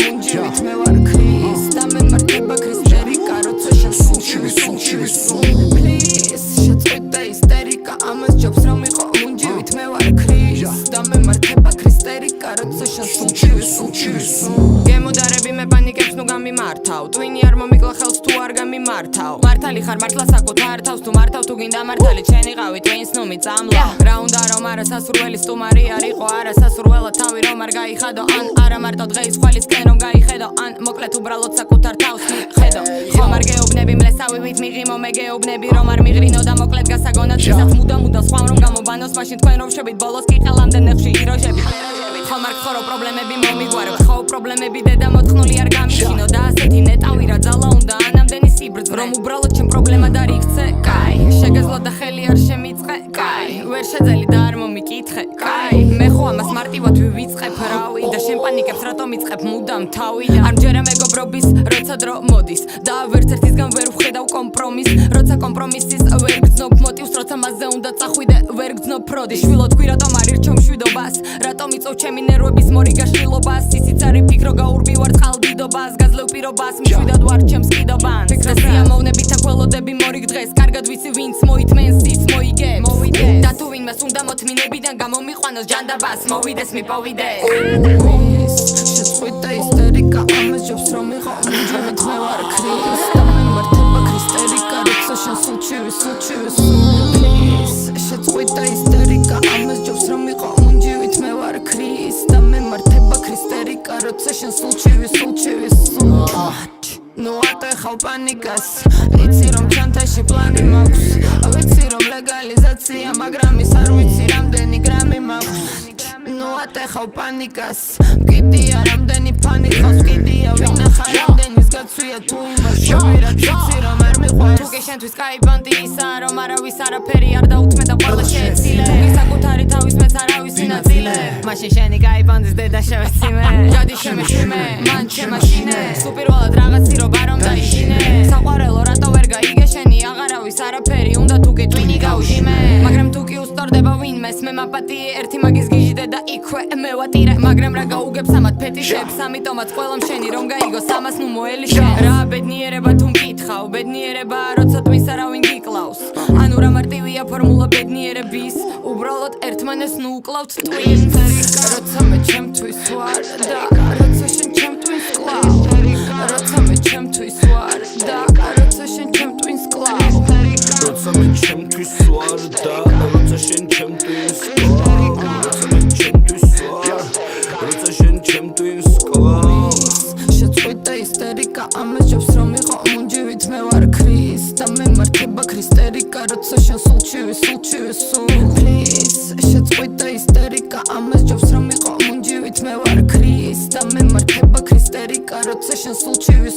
მუნჯივით მე ვარ ქრის და მე მარტება ქრისტერიკა როცა შენ სულჩივი please შეწყვიტე ისტერიკა ამას ჯობს რომ იყო მუნჯივით მე ვარ ქრის და მე მარტება ქრისტერიკა როცა შენ სულჩივი გემოდარები მე პანიკებს ნუ გამიმართავ ტვინი არ მომიკლა ხელს თუ არ გამიმართავ მართალი ხარ მართლა საკუთარ თავს თუ მართავ თუ გინდა მართალი ჩენი ყავი ტვინს ნუ მიწამლა რა უნდა რომ არა სასურველი სტუმარი არ იყო არა სასურველად თავი რომ არ გაიხადო ან არა მარტო დღეის ხვალისკენ რომ გაიხედო ან მოკლედ უბრალოდ საკუთარ თავს მიხედო ხომ არ გეუბნები მლესავივით მიღიმო მე გეუბნები რომ არ მიღრინო და მოკლედ გასაგონად ვისაც მუდამ სხვამ რომ გამობანოს მაშინ თქვენ რომ შევით ბოლოს კი ხელამდე ნეხში იროჟები ხომ არ გხორო პრობლემები მომიგვარო ხო პრობლემები დედა მოთხნული არ გამიხინო და ასეთი ნეტავი რა ძალა უნდა ანამდენი სიბრძნე რომ უბრალოდ ჩემ პრობლემა დარიქცე კაი შეგეძლო და ხელი არ შემიწყე კაი ვერ შეძელი და არ მომიკითხე კაი მე ხო ამას მარტივად ვივიწყებ რავი და შენ პანიკებს რატომ იწყებ მუდამ თავი არ მჯერა მეგობრობის როცა დრო მოდის და ვერც ერთისგან ვერ ვხედავ კომპრომის როცა კომპრომისის ვერ გძნობ მოტივს როცა მასზე უნდა წახვიდე ვერ გძნობ ფროდი შვილო თქვი რატომ არ ირჩევ მშვიდობას რატომ იწოვ ჩემი ნერვების მორიგა შლილობას ისიც არის ფიქრო გაურბივარ წყალდიდობას გაძლევ პირობას მშვიდად ვარ ჩემს კიდობანს ფიქრას სიამოვნებით აკველოდები მორიგ დღეს კარგად ვიცი ვინც მოითმენს ის მოიგებს და თუ ვინმეს უნდა მოთმინებიდან გამომიყვანოს ჯანდაბას მოვიდეს მიპოვიდეს შეწყვიტე ისტერიკა ამას ჯობს რომ იყო მუნჯივით მე ვარ ქრის და მე მარტება ქრისტერიკა როცა შენ სულჩივი შეწყვიტე ისტერიკა ამას ჯობს რომ იყო მუნჯივით მე ვარ ქრის და მე მარტება ქრისტერიკა როცა შენ სულჩივი ნუ ატეხავ პანიკას იცი რომ ჩანთაში პლანი მაქვს ვიცი რომ ლეგალიზაცია მაგრამ ის არ ვიცი რამდენი გრამი მაქვს ნუ ატეხავ პანიკას მკიდია რამდენი ფანი ხავს მკიდია ვინახა რამდენის გაცვია თუ იმას შევირად ვიცი რომ არ მიყვარს თუ კი შენთვის კაიბანდი ისაა რომ არავის არაფერი არ დაუთმე და ყველა შეეცილე საკუთარი თავის მეც არავის ინაწილე მაშინ შენი კაიბანდის დედა შევეცი მე ჯადი შემეშიმე მან შემაშინე სუპირველად რაღაცი რომ არ უნდა იშინე საყვარელო რატო ვერ გაიგე შენი აღარავის არაფერი უნდა თუ კი ტვინი გავშიმე მაგრამ თუ კი უსწორდება ვინმეს მე მაპატიე ერთი მაგის გიჟიდე და იქვე მე ვატირე მაგრამ რა გაუგებს ამათ ფეტიშებს ამიტომაც ყველამ შენი რომ გაიგოს ამას ნუ მოელიშე რა ბედნიერება თუ მკითხავ ბედნიერება როცა ტვინს არავინ გიკლავს ანუ რა მარტივია ფორმულა ბედნიერების უბრალოდ ერთმანეს ნუ უკლავთ ტვინს როცა მე ჩემთვის ვარ და როცა შენ ჩემთვის კლავ როცა მე ჩემთვის ვარ და როცა შენ ჩემთვის კლავ როცა მე ჩემთვის ვარ და როცა შენ ჩემთვის კლავ როცა მე ჩემთვის ვარ როცა შენ ჩემთვის კლავ შეწყვიტე ისტერიკა ამას ჯობს რომ იყო მუნჯივით მე ვარ ქრის და მე მარტება ქრისტერიკა როცა შენ სულჩივი please შეწყვიტე ისტერიკა ამას ჯობს რომ იყო მუნჯივით მე ვარ ქრის და მე მარტება ქრისტერიკა როცა შენ სულჩივი